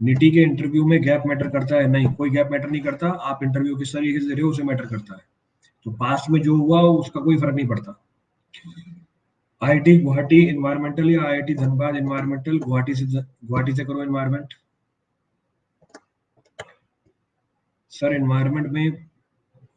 Nitty के interview में gap matter करता है? नहीं, कोई गैप मैटर नहीं करता। आप इंटरव्यू किस तरीके से दे रहे हो उसे मैटर करता है। तो पास्ट में जो हुआ उसका कोई फर्क नहीं पड़ता। आईआईटी गुवाहाटी एनवायरमेंटल या आईआईटी धनबाद एनवायरमेंटल? गुवाहाटी से करो एनवायरमेंट। सर एनवायरमेंट में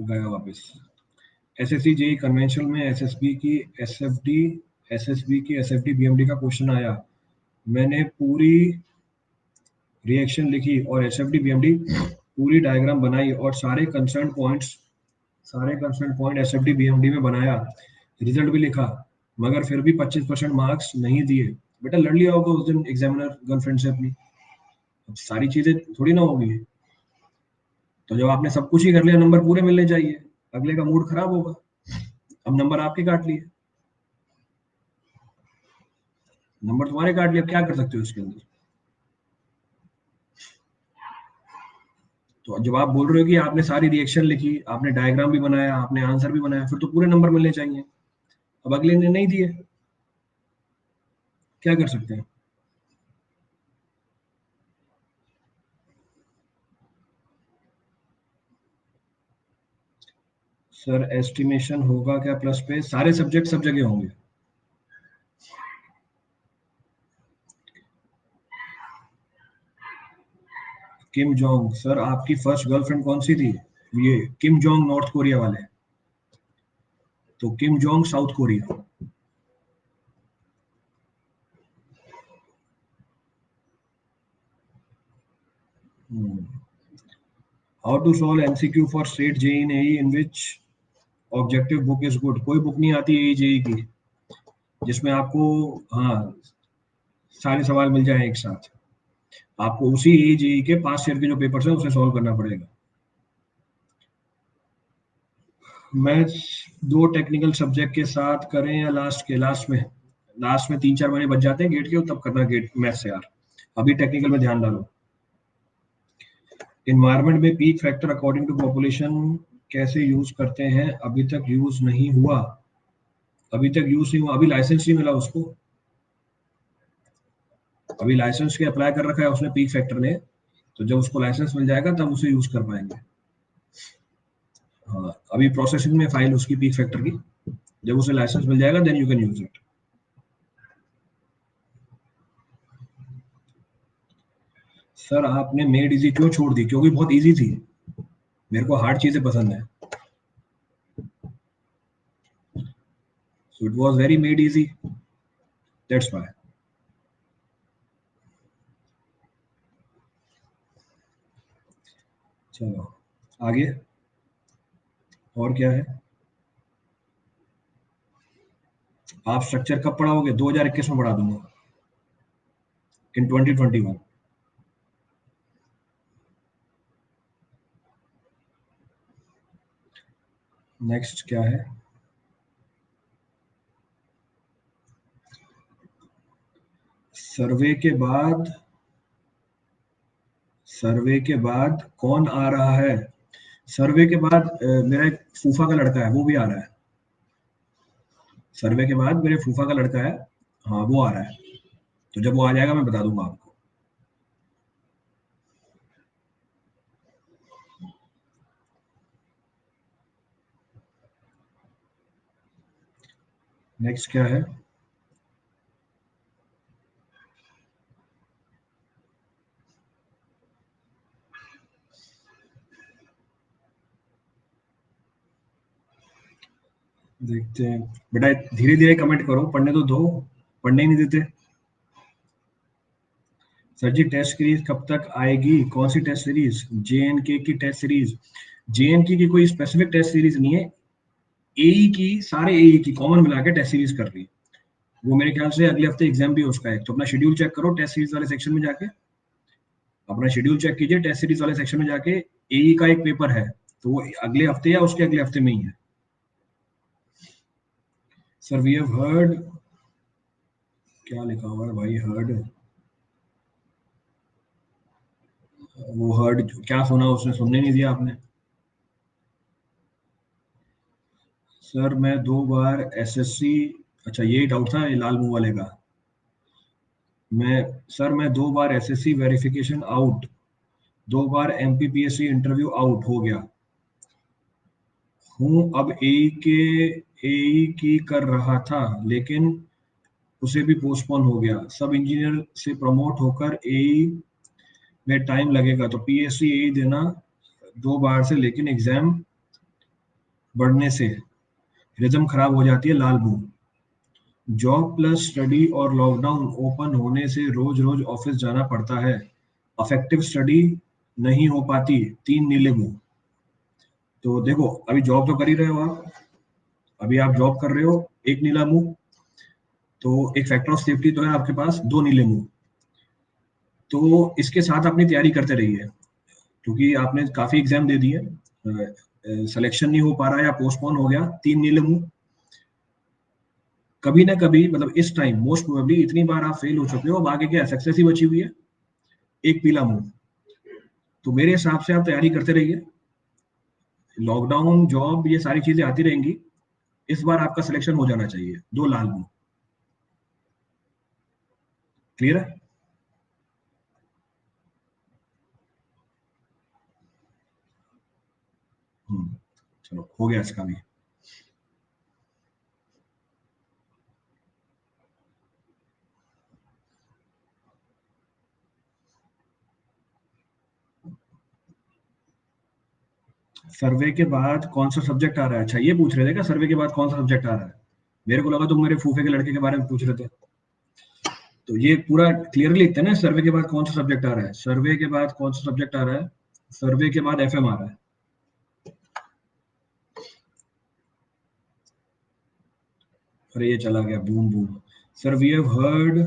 गया वापस। एसएससी जेई कन्वेंशनल में एसएसबी की एसएफडी बीएमडी का क्वेश्चन आया। मैंने पूरी रिएक्शन लिखी और एसएफडी बीएमडी पूरी डायग्राम बनाई और सारे कंसर्न पॉइंट एसएफडी बीएमडी में बनाया, रिजल्ट भी लिखा, मगर फिर भी 25% मार्क्स नहीं दिए। बेटा लड़ लिया होगा उस दिन एग्जामिनर गर्लफ्रेंड से अपनी। अब सारी चीजें थोड़ी ना होगी। तो जब आपने सब कुछ ही कर लिया, नंबर पूरे मिलने चाहिए, अगले का मूड खराब होगा। अब नंबर आपके काट लिए, नंबर तुम्हारे काट लिए, अब क्या कर सकते हो इसके अंदर? तो जब आप बोल रहे हो कि आपने सारी रिएक्शन लिखी, आपने डायग्राम भी बनाया, आपने आंसर भी बनाया, फिर तो पूरे नंबर मिलने चाहिए। अब अगले ने नहीं दिए, क्या कर सकते हैं? सर एस्टिमेशन होगा क्या प्लस पे? सारे सब्जेक्ट सब जगह होंगे। किम जोंग, सर आपकी फर्स्ट गर्लफ्रेंड कौन सी थी? ये किम जोंग नॉर्थ कोरिया वाले, तो Kim Jong South Korea. How to solve MCQ for state JE in AE in which objective book is good? कोई बुक नहीं आती एई जेई की जिसमें आपको, हाँ, सारे सवाल मिल जाए एक साथ। आपको उसी एई जेई के 5 ईयर के जो पेपर्स हैं उसे सॉल्व करना पड़ेगा। मैथ्स 2 टेक्निकल सब्जेक्ट के साथ करें या लास्ट में 3-4 महीने बच जाते हैं गेट के, तब करना गेट मैथ्स यार। अभी टेक्निकल में ध्यान डालो। इन्वायरमेंट में peak factor according to population कैसे यूज करते हैं? अभी तक यूज नहीं हुआ, अभी लाइसेंस नहीं मिला उसको। अभी लाइसेंस के अप्लाई कर रखा है उसने पीक फैक्टर ने, तो जब उसको लाइसेंस मिल जाएगा तब उसे यूज कर पाएंगे। हाँ, अभी प्रोसेसिंग में फाइल उसकी पीक फैक्टर की, जब उसे लाइसेंस मिल जाएगा then you can use it. Sir आपने मेड इजी क्यों छोड़ दी? क्योंकि बहुत इजी थी, मेरे को हार्ड चीजें पसंद है। So it was very made easy, that's why. चलो आगे, और क्या है? आप स्ट्रक्चर कब पढ़ाओगे? 2021 में पढ़ा दूंगा, इन 2021। नेक्स्ट क्या है? सर्वे के बाद कौन आ रहा है? सर्वे के बाद मेरा एक फूफा का लड़का है, वो भी आ रहा है। सर्वे के बाद मेरे फूफा का लड़का है, हाँ वो आ रहा है। तो जब वो आ जाएगा मैं बता दूंगा आपको। नेक्स्ट क्या है? देखते हैं बेटा, धीरे धीरे कमेंट करो, पढ़ने तो दो, पढ़ने ही नहीं देते। सर जी टेस्ट सीरीज कब तक आएगी? कौन सी टेस्ट सीरीज? जेएनके की टेस्ट सीरीज? जेएनके की कोई स्पेसिफिक टेस्ट सीरीज नहीं है, एई की, सारे एई की कॉमन मिला के टेस्ट सीरीज कर रही है। वो मेरे ख्याल से अगले हफ्ते एग्जाम भी है उसका एक, तो अपना शेड्यूल चेक करो टेस्ट सीरीज वाले सेक्शन में जाके, अपना शेड्यूल चेक कीजिए टेस्ट सीरीज वाले सेक्शन में जाके। एई का एक पेपर है, तो वो अगले हफ्ते या उसके अगले हफ्ते में ही है। सर वी हैव हर्ड, क्या लिखा हुआ है भाई? हर्ड, वो हर्ड क्या सुना? उसने सुनने नहीं दिया आपने। सर मैं 2 बार एसएससी, अच्छा यही डाउट था ये लाल मुंह वाले का। मैं 2 बार एसएससी वेरिफिकेशन आउट, 2 बार एमपीपीएससी इंटरव्यू आउट हो गया हूँ। अब एई की कर रहा था, लेकिन उसे भी पोस्टपोन हो गया। सब इंजीनियर से प्रमोट होकर एई में टाइम लगेगा, तो पीएससी एई देना 2 बार से, लेकिन एग्जाम बढ़ने से रिदम खराब हो जाती है। लाल बू, जॉब प्लस स्टडी और लॉकडाउन ओपन होने से रोज रोज ऑफिस जाना पड़ता है, अफेक्टिव स्टडी नहीं हो पाती। 3 नीले मुंह। तो देखो, अभी जॉब तो कर ही रहे हो आप, अभी आप जॉब कर रहे हो, 1 नीला मुंह, तो एक फैक्टर ऑफ सेफ्टी तो है आपके पास, 2 नीले मुंह। तो इसके साथ अपनी तैयारी करते रहिए, क्योंकि आपने काफी एग्जाम दे दिए, सिलेक्शन नहीं हो पा रहा है या पोस्टपोन हो गया। 3 नीले मुंह, कभी ना कभी, मतलब इस टाइम मोस्ट प्रोबेबली इतनी बार आप फेल हो चुके हो, अब आगे क्या सक्सेस ही बची हुई है। 1 पीला मुंह। तो मेरे हिसाब से आप तैयारी करते रहिए, लॉकडाउन, जॉब, ये सारी चीजें आती रहेंगी, इस बार आपका सिलेक्शन हो जाना चाहिए। 2 लाल मुंह। क्लियर है? हम्म, चलो हो गया इसका भी। सर्वे के बाद कौन सा सब्जेक्ट आ रहा है? अच्छा, ये पूछ रहे थे क्या, सर्वे के बाद कौन सा सब्जेक्ट आ रहा है? मेरे को लगा तुम मेरे फूफे के लड़के के बारे में पूछ रहे थे। तो ये पूरा क्लियरली लिखते हैं ना, सर्वे के बाद कौन सा सब्जेक्ट आ रहा है। सर्वे के बाद कौन सा सब्जेक्ट आ रहा है? सर्वे के बाद एफएम आ रहा है। अरे ये चला गया, boom boom. Sir we have heard,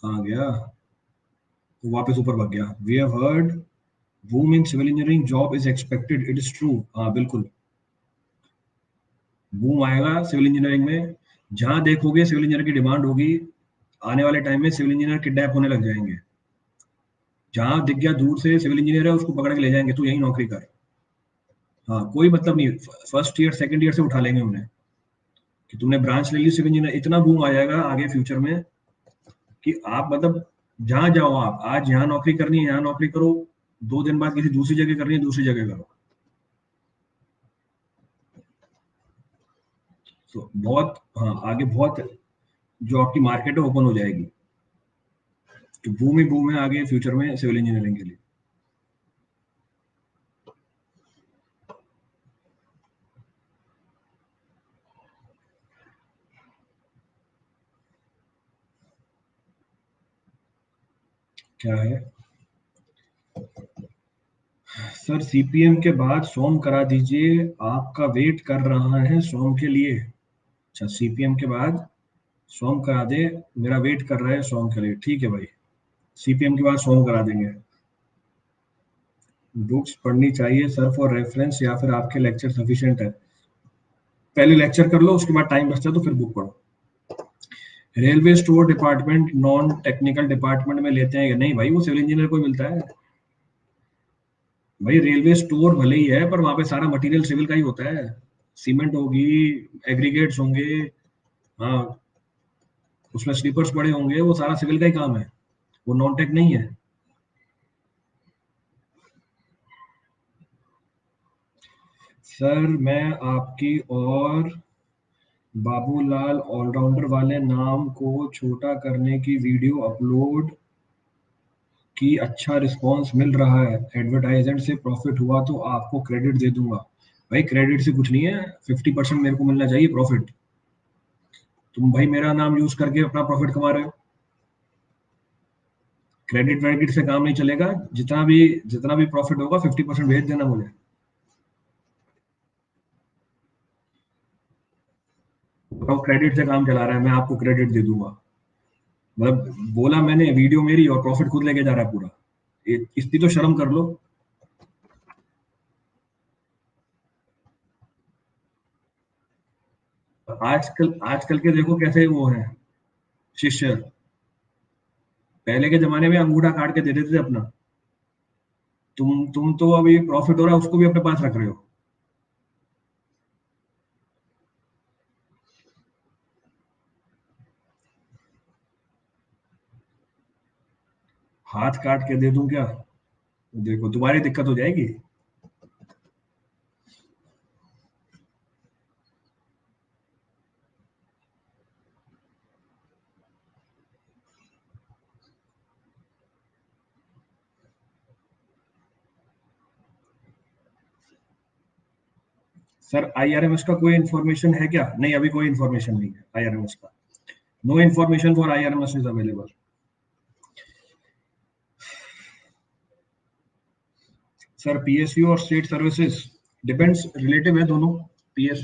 कहाँ गया, वो वापस ऊपर भाग गया। We have heard boom in civil engineering job is expected, it is true. हाँ बिल्कुल, बूम आएगा सिविल इंजीनियरिंग में। जहां देखोगे सिविल इंजीनियर की डिमांड होगी, आने वाले टाइम में सिविल इंजीनियर किडनैप होने लग जाएंगे। जहां दिख गया दूर से सिविल इंजीनियर है, उसको पकड़ के ले जाएंगे, तू यही नौकरी कर। हाँ, कोई मतलब नहीं, फर्स्ट ईयर सेकंड ईयर से उठा लेंगे उन्हें, कि तुमने ब्रांच ले ली सिविल इंजीनियर। इतना बूम आ जाएगा आगे फ्यूचर में, कि आप मतलब जहां जाओ, आप आज यहाँ नौकरी करनी है यहाँ नौकरी करो, 2 दिन बाद किसी दूसरी जगह करनी है दूसरी जगह करो। तो बहुत, हाँ आगे बहुत जो आपकी मार्केट है ओपन हो जाएगी। तो बूम ही बूम है आगे फ्यूचर में सिविल इंजीनियरिंग के लिए। क्या है? सर सीपीएम के बाद सोम करा दीजिए, आपका वेट कर रहा है सोम के लिए। अच्छा, सीपीएम के बाद सोम करा दे, मेरा वेट कर रहा है सोम के लिए। ठीक है भाई, सीपीएम के बाद सोम करा देंगे। बुक्स पढ़नी चाहिए सर फॉर रेफरेंस, या फिर आपके लेक्चर सफिशिएंट है? पहले लेक्चर कर लो, उसके बाद टाइम बचता है तो फिर बुक पढ़ो। Railway store department non technical department में लेते हैं या नहीं? भाई वो सिविल इंजीनियर को ही मिलता है। भाई रेलवे स्टोर भले ही है, पर वहां पे सारा मटेरियल सिविल का ही होता है। सीमेंट होगी, एग्रीगेट्स होंगे, हाँ, उसमें स्लीपर्स पड़े होंगे, वो सारा सिविल का ही काम है, वो नॉन टेक नहीं है। सर मैं आपकी और बाबूलाल ऑलराउंडर वाले नाम को छोटा करने की वीडियो अपलोड की, अच्छा रिस्पांस मिल रहा है, एडवर्टाइजमेंट से प्रॉफिट हुआ तो आपको क्रेडिट दे दूंगा। भाई क्रेडिट से कुछ नहीं है, 50% मेरे को मिलना चाहिए प्रॉफिट। तुम भाई मेरा नाम यूज करके अपना प्रॉफिट कमा रहे हो, क्रेडिट वेडिट से काम नहीं चलेगा। जितना भी प्रॉफिट होगा 50% भेज देना मुझे। तो क्रेडिट से काम चला रहा है, मैं आपको क्रेडिट दे दूंगा। मतलब बोला मैंने, वीडियो मेरी और प्रॉफिट खुद लेके जा रहा है पूरा। इतनी तो शर्म कर लो। आजकल आजकल के देखो कैसे वो है शिष्य, पहले के जमाने में अंगूठा काट के दे देते थे अपना। तुम तो अभी प्रॉफिट हो रहा है उसको भी अपने पास रख रहे हो। हाथ काट के दे दूं क्या? देखो तुम्हारी दिक्कत हो जाएगी। सर आईआरएमएस का कोई इन्फॉर्मेशन है क्या? नहीं, अभी कोई इन्फॉर्मेशन नहीं है आईआरएमएस का। No information for IRMS is available. Sir PSU और स्टेट सर्विसेज डिपेंड्स, रिलेटिव है दोनों। पीएसयू